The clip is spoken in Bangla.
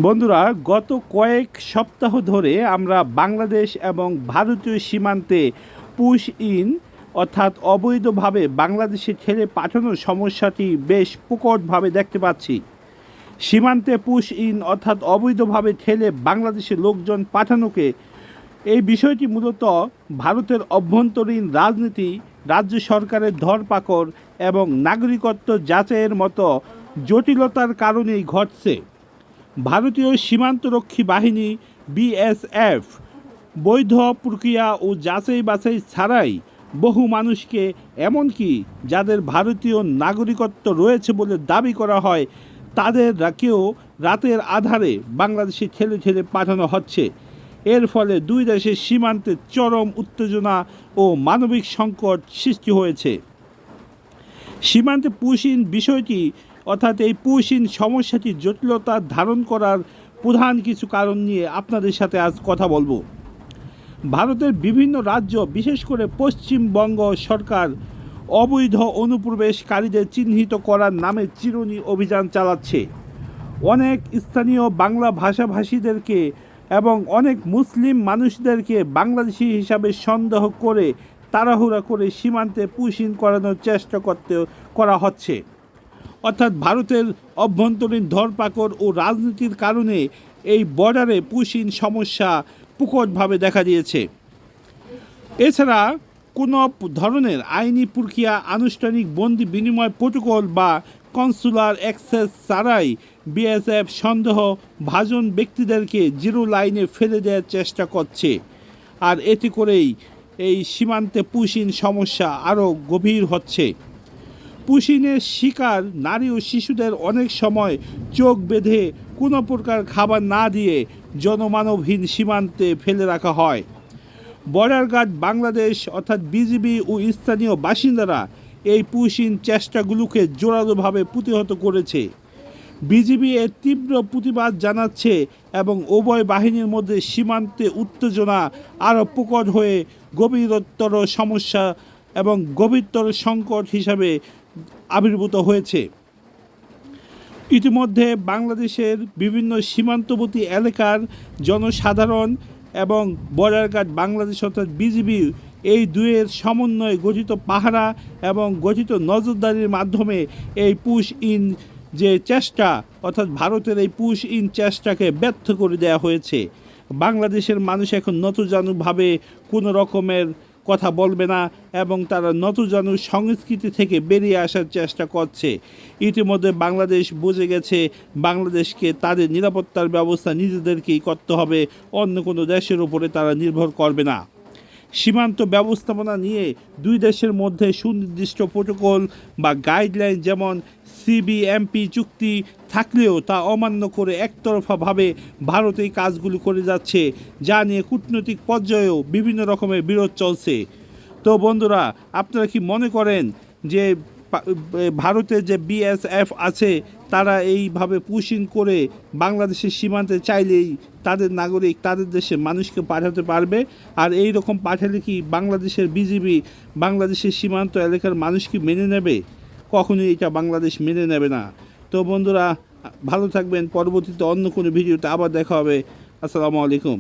বন্ধুরা, গত কয়েক সপ্তাহ ধরে আমরা বাংলাদেশ এবং ভারতীয় সীমান্তে পুশ ইন অর্থাৎ অবৈধভাবে বাংলাদেশে ঠেলে পাঠানোর সমস্যাটি বেশ প্রকটভাবে দেখতে পাচ্ছি। সীমান্তে পুশ ইন অর্থাৎ অবৈধভাবে ঠেলে বাংলাদেশে লোকজন পাঠানোকে এই বিষয়টি মূলত ভারতের অভ্যন্তরীণ রাজনীতি, রাজ্য সরকারের ধরপাকড় এবং নাগরিকত্ব যাচাইয়ের মতো জটিলতার কারণেই ঘটছে। ভারতীয় সীমান্তরক্ষী বাহিনী বিএসএফ বৈধ প্রক্রিয়া ও যাচাই বাছাই ছাড়াই বহু মানুষকে, এমনকি যাদের ভারতীয় নাগরিকত্ব রয়েছে বলে দাবি করা হয়, তাদেরকেও রাতের আধারে বাংলাদেশে ঠেলে ঠেলে পাঠানো হচ্ছে। এর ফলে দুই দেশের সীমান্তে চরম উত্তেজনা ও মানবিক সংকট সৃষ্টি হয়েছে। সীমান্তে পুশ ইন বিষয়টি অর্থাৎ এই পুশ ইন সমস্যাটি জটিলতা ধারণ করার প্রধান কিছু কারণ নিয়ে আপনাদের সাথে আজ কথা বলবো। ভারতের বিভিন্ন রাজ্য, বিশেষ করে পশ্চিমবঙ্গ সরকার অবৈধ অনুপ্রবেশকারীদের চিহ্নিত করার নামে চিরুনি অভিযান চালাচ্ছে। অনেক স্থানীয় বাংলা ভাষাভাষীদেরকে এবং অনেক মুসলিম মানুষদেরকে বাংলাদেশি হিসাবে সন্দেহ করে তাড়াহুড়া করে সীমান্তে পুশ ইন করানোর চেষ্টা করা হচ্ছে। অর্থাৎ ভারতের অভ্যন্তরীণ ধরপাকড় ও রাজনীতির কারণে এই বর্ডারে পুশ ইন সমস্যা প্রকটভাবে দেখা দিয়েছে। এছাড়া কোনো ধরনের আইনি প্রক্রিয়া, আনুষ্ঠানিক বন্দি বিনিময় প্রোটোকল বা কনসুলার অ্যাক্সেস ছাড়াই বিএসএফ সন্দেহভাজন ব্যক্তিদেরকে জিরো লাইনে ফেলে দেওয়ার চেষ্টা করছে। আর এতে করেই এই সীমান্তে পুশ ইন সমস্যা আরও গভীর হচ্ছে। পুশ ইনের শিকার নারী ও শিশুদের অনেক সময় চোখ বেঁধে কোনো প্রকার খাবার না দিয়ে জনমানবহীন সীমান্তে ফেলে রাখা হয়। বর্ডার গার্ড বাংলাদেশ অর্থাৎ বিজিবি ও স্থানীয় বাসিন্দারা এই পুশ ইন চেষ্টাগুলোকে জোরালোভাবে প্রতিহত করেছে। বিজিবি এর তীব্র প্রতিবাদ জানাচ্ছে এবং উভয় বাহিনীর মধ্যে সীমান্তে উত্তেজনা আরও প্রকট হয়ে গভীরতর সমস্যা এবং গভীরতর সংকট হিসাবে আবির্ভূত হয়েছে। ইতিমধ্যে বাংলাদেশের বিভিন্ন সীমান্তবর্তী এলাকার জনসাধারণ এবং বর্ডার গার্ড বাংলাদেশ অর্থাৎ বিজিবি এই দুয়ের সমন্বয়ে গঠিত পাহারা এবং গঠিত নজরদারির মাধ্যমে এই পুশ ইন যে চেষ্টা অর্থাৎ ভারতের এই পুশ ইন চেষ্টাকে ব্যর্থ করে দেওয়া হয়েছে। বাংলাদেশের মানুষ এখন নতজানুভাবে কোনো রকমের কথা বলবে না এবং তারা নতজানু সংস্কৃতি থেকে বেরিয়ে আসার চেষ্টা করছে। ইতিমধ্যে বাংলাদেশ বুঝে গেছে বাংলাদেশকে তাদের নিরাপত্তার ব্যবস্থা নিজেদেরকেই করতে হবে, অন্য কোনো দেশের উপরে তারা নির্ভর করবে না। সীমান্ত ব্যবস্থাপনা নিয়ে দুই দেশের মধ্যে সুনির্দিষ্ট প্রোটোকল বা গাইডলাইন যেমন সিবিএমপি চুক্তি থাকলেও তা অমান্য করে একতরফাভাবে ভারত এই কাজগুলি করে যাচ্ছে, যা নিয়ে কূটনৈতিক পর্যায়েও বিভিন্ন রকমের বিরোধ চলছে। তো বন্ধুরা, আপনারা কি মনে করেন যে ভারতের যে বিএসএফ আছে তারা এইভাবে পুশ ইন করে বাংলাদেশের সীমান্তে চাইলেই তাদের নাগরিক, তাদের দেশের মানুষকে পাঠাতে পারবে? আর এই রকম পাঠালে কি বাংলাদেশের বিজিবি বাংলাদেশের সীমান্ত এলাকার মানুষ কি মেনে নেবে? কখনোই এটা বাংলাদেশ মেনে নেবে না। তো বন্ধুরা, ভালো থাকবেন। পরবর্তীতে অন্য কোনো ভিডিওতে আবার দেখা হবে। আসসালামু আলাইকুম।